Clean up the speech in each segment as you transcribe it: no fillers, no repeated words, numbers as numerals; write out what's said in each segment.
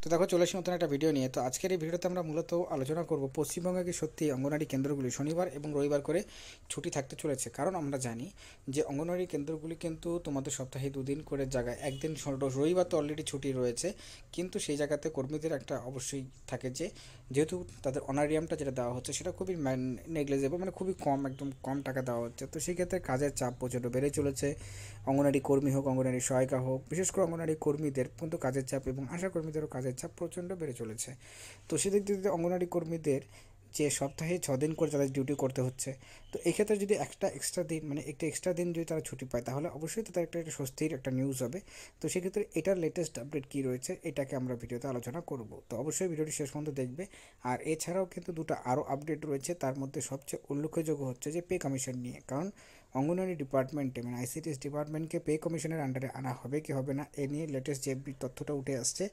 তো দেখো চলে এসেছি নতুন একটা ভিডিও নিয়ে। তো আজকের এই ভিডিওতে আমরা মূলত আলোচনা করব পশ্চিমবঙ্গে কি সত্যি অঙ্গনওয়াড়ি কেন্দ্রগুলি শনিবার এবং রবিবার করে ছুটি থাকতে চলেছে। কারণ আমরা জানি যে অঙ্গনওয়াড়ি কেন্দ্রগুলি কিন্তু তোমাদের সপ্তাহে দুদিন করে জায়গায় একদিন রবিবার তো অলরেডি ছুটি রয়েছে, কিন্তু সেই জায়গাতে কর্মীদের একটা অবশ্যই থাকে যে যেহেতু তাদের অনারিয়ামটা যেটা দেওয়া হচ্ছে সেটা খুবই নেগলেজেবল, মানে খুবই কম, একদম কম টাকা দেওয়া হচ্ছে। তো সেই ক্ষেত্রে কাজের চাপ প্রচণ্ড বেড়ে চলেছে। অঙ্গনওয়াড়ি কর্মী হোক, অঙ্গনওয়াড়ি সহায়িকা হোক, বিশেষ করে অঙ্গনওয়াড়ি কর্মীদের কিন্তু কাজের চাপ এবং আশা কর্মীদেরও কাজের চাপ প্রচণ্ড বেড়ে চলেছে। তো সেদিক দিয়ে অঙ্গনওয়াড়ি কর্মীদের যে সপ্তাহে 6 দিন করে তাদের ডিউটি করতে হচ্ছে, তো এক্ষেত্রে যদি একটা এক্সট্রা দিন, মানে একটা এক্সট্রা দিন যদি তারা ছুটি পায় তাহলে অবশ্যই তাদের একটা স্বস্তির একটা নিউজ হবে। তো সেক্ষেত্রে এটার লেটেস্ট আপডেট কী রয়েছে এটাকে আমরা ভিডিওতে আলোচনা করব। তো অবশ্যই ভিডিওটি শেষ পর্যন্ত দেখবে। আর এছাড়াও কিন্তু দুটো আরও আপডেট রয়েছে, তার মধ্যে সবচেয়ে উল্লেখযোগ্য হচ্ছে যে পে কমিশন নিয়ে। কারণ অঙ্গনওয়াড়ি ডিপার্টমেন্টে মানে আইসিডিএস ডিপার্টমেন্টকে পে কমিশনের আন্ডারে আনা হবে কি হবে না এ নিয়ে লেটেস্ট যে তথ্যটা উঠে আসছে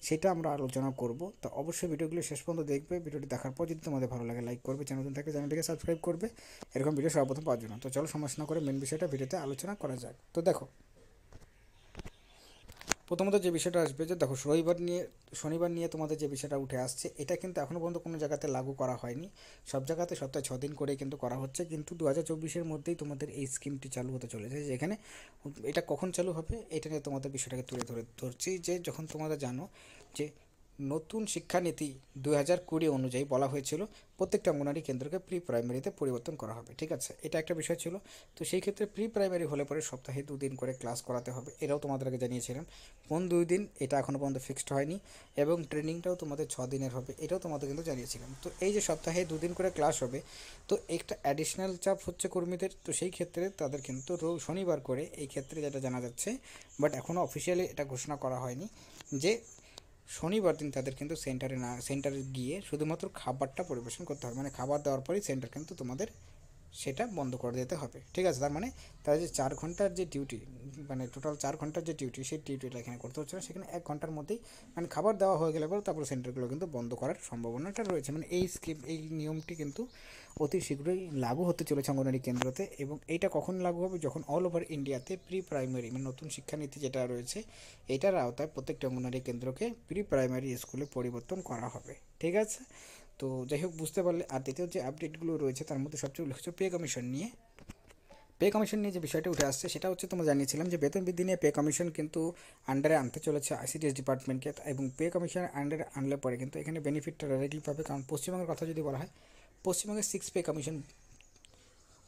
সেটা আমরা আলোচনা করব। তো অবশ্যই ভিডিওগুলো শেষ পর্যন্ত দেখবে। ভিডিওটি দেখার পর যদি তোমাদের ভালো লাগে লাইক করবে, চ্যানেল থেকে চ্যানেলটিকে সাবস্ক্রাইব করবে এরকম ভিডিও সর্বপ্রথম পাওয়ার জন্য। তো চলো সমস্যা না করে মেন বিষয়টা ভিডিওতে আলোচনা করা যাক। তো দেখো, প্রথমত যে বিষয়টা আসবে যে দেখো শনিবার নিয়ে তোমাদের যে বিষয়টা উঠে আসছে এটা কিন্তু এখনও পর্যন্ত কোনো জায়গাতে লাগু করা হয়নি। সব জায়গাতে সপ্তাহে 6 দিন করে কিন্তু করা হচ্ছে, কিন্তু 2024-এর মধ্যেই তোমাদের এই স্কিমটি চালু হতে চলেছে। যেখানে এটা কখন চালু হবে এটা নিয়ে তোমাদের বিষয়টাকে ধরছি যে যখন তোমরা জানো যে নতুন শিক্ষানীতি 2020 অনুযায়ী বলা হয়েছিল প্রত্যেকটা অঙ্গনওয়াড়ি কেন্দ্রকে প্রি প্রাইমারিতে পরিবর্তন করা হবে, ঠিক আছে, এটা একটা বিষয় ছিল। তো সেই ক্ষেত্রে প্রি প্রাইমারি হলে পরে সপ্তাহে 2 দিন করে ক্লাস করাতে হবে, এটাও তোমাদেরকে জানিয়েছিলাম। কোন 2 দিন এটা এখনও পর্যন্ত ফিক্সড হয়নি, এবং ট্রেনিংটাও তোমাদের 6 দিনের হবে, এটাও তোমাদের কিন্তু জানিয়েছিলাম। তো এই যে সপ্তাহে 2 দিন করে ক্লাস হবে, তো একটা অ্যাডিশনাল চাপ হচ্ছে কর্মীদের। তো সেই ক্ষেত্রে তাদের কিন্তু শনিবার করে এই ক্ষেত্রে যেটা জানা যাচ্ছে, বাট এখনও অফিসিয়ালি এটা ঘোষণা করা হয়নি যে শনিবার দিন তাদের কিন্তু সেন্টারে গিয়ে শুধুমাত্র খাবারটা পরিবেশন করতে হবে, মানে খাবার দেওয়ার পরেই সেন্টার কিন্তু তোমাদের সেটা বন্ধ করে দিতে হবে, ঠিক আছে। তার মানে তারা যে 4 ঘন্টার যে ডিউটি, মানে টোটাল 4 ঘন্টার যে ডিউটি, সেই ডিউটিটা এখানে করতে হচ্ছে না, সেখানে 1 ঘন্টার মধ্যেই মানে খাবার দেওয়া হয়ে গেলে পরে তারপরে সেন্টারগুলো কিন্তু বন্ধ করার সম্ভাবনাটা রয়েছে। মানে এই নিয়মটি কিন্তু অতি শীঘ্রই লাগু হতে চলেছে অঙ্গনওয়াড়ি কেন্দ্রতে। এবং এইটা কখন লাগু হবে, যখন অল ওভার ইন্ডিয়াতে প্রি প্রাইমারি মানে নতুন শিক্ষানীতি যেটা রয়েছে এটার আওতায় প্রত্যেকটা অঙ্গনওয়াড়ি কেন্দ্রকে প্রি প্রাইমারি স্কুলে পরিবর্তন করা হবে, ঠিক আছে। তো যাই হোক, বুঝতে পারলে। আর দ্বিতীয় যে আপডেটগুলো রয়েছে তার মধ্যে সবচেয়ে উল্লেখযোগ্য পে কমিশন নিয়ে। পে কমিশন নিয়ে যে বিষয়টা উঠে আসছে সেটা হচ্ছে তোমরা জানিয়েছিলাম যে বেতন বৃদ্ধি নিয়ে পে কমিশন কিন্তু আন্ডারে আনতে চলেছে আইসিডিএস ডিপার্টমেন্টকে। এবং পে কমিশনের আন্ডারে আনলে পরে কিন্তু এখানে বেনিফিটটা ডাইরেক্টলি পাবে। কারণ পশ্চিমবঙ্গের কথা যদি বলা হয়, পশ্চিমবঙ্গের 6 পে কমিশন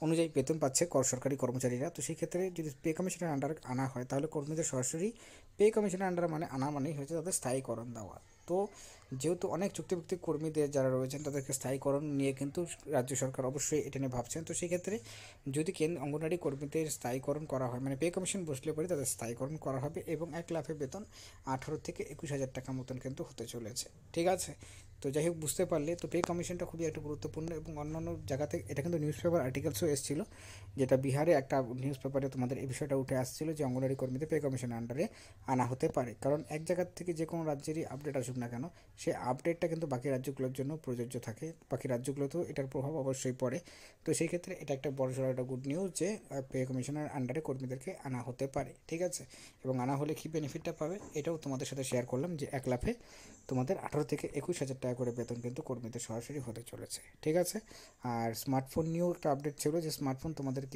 অনুযায়ী বেতন পাচ্ছে সরকারি কর্মচারীরা। তো সেই ক্ষেত্রে যদি পে কমিশনের আন্ডারে আনা হয় তাহলে কর্মীদের সরাসরি পে কমিশনের আন্ডারে মানে আনা মানেই হয়েছে তাদের স্থায়ীকরণ দেওয়া। তো যেহেতু অনেক চুক্তিভিত্তিক কর্মীদের যারা রয়েছেন তাদেরকে স্থায়ীকরণ নিয়ে কিন্তু রাজ্য সরকার অবশ্যই এটা নিয়ে ভাবছেন। তো সেই ক্ষেত্রে যদি অঙ্গনওয়াড়ি কর্মীদের স্থায়ীকরণ করা হয়, মানে পে কমিশন বসলে পরে তাদের স্থায়ীকরণ করা হবে, এবং 1 লাফে বেতন 18 থেকে 21 হাজার টাকা মতন কিন্তু হতে চলেছে, ঠিক আছে। তো যাই হোক, বুঝতে পারলে। তো পে কমিশনটা খুবই একটা গুরুত্বপূর্ণ, এবং অন্যান্য জায়গাতে এটা কিন্তু নিউজ পেপার আর্টিকেলসও এসেছিলো, যেটা বিহারে একটা নিউজ পেপারে তোমাদের এই বিষয়টা উঠে আসছিলো যে অঙ্গনওয়াড়ি কর্মীদের পে কমিশনের আন্ডারে আনা হতে পারে। কারণ এক জায়গার থেকে যে কোনো রাজ্যেরই আপডেট আসুক না কেন, সেই আপডেটটা কিন্তু বাকি রাজ্যগুলোর জন্য প্রযোজ্য থাকে, বাকি রাজ্যগুলোতেও এটার প্রভাব অবশ্যই পড়ে। তো সেই ক্ষেত্রে এটা একটা বড়সড় একটা গুড নিউজ যে পে কমিশনের আন্ডারে কর্মীদেরকে আনা হতে পারে, ঠিক আছে। এবং আনা হলে কী বেনিফিটটা পাবে এটাও তোমাদের সাথে শেয়ার করলাম, যে 1 লাফে তোমাদের 18 থেকে 21 হাজার টাকা করে বেতন কিন্তু কর্মীদের সরাসরি হতে চলেছে, ঠিক আছে। আর স্মার্টফোন নিয়েও একটা আপডেট ছিল যে স্মার্টফোন তোমাদের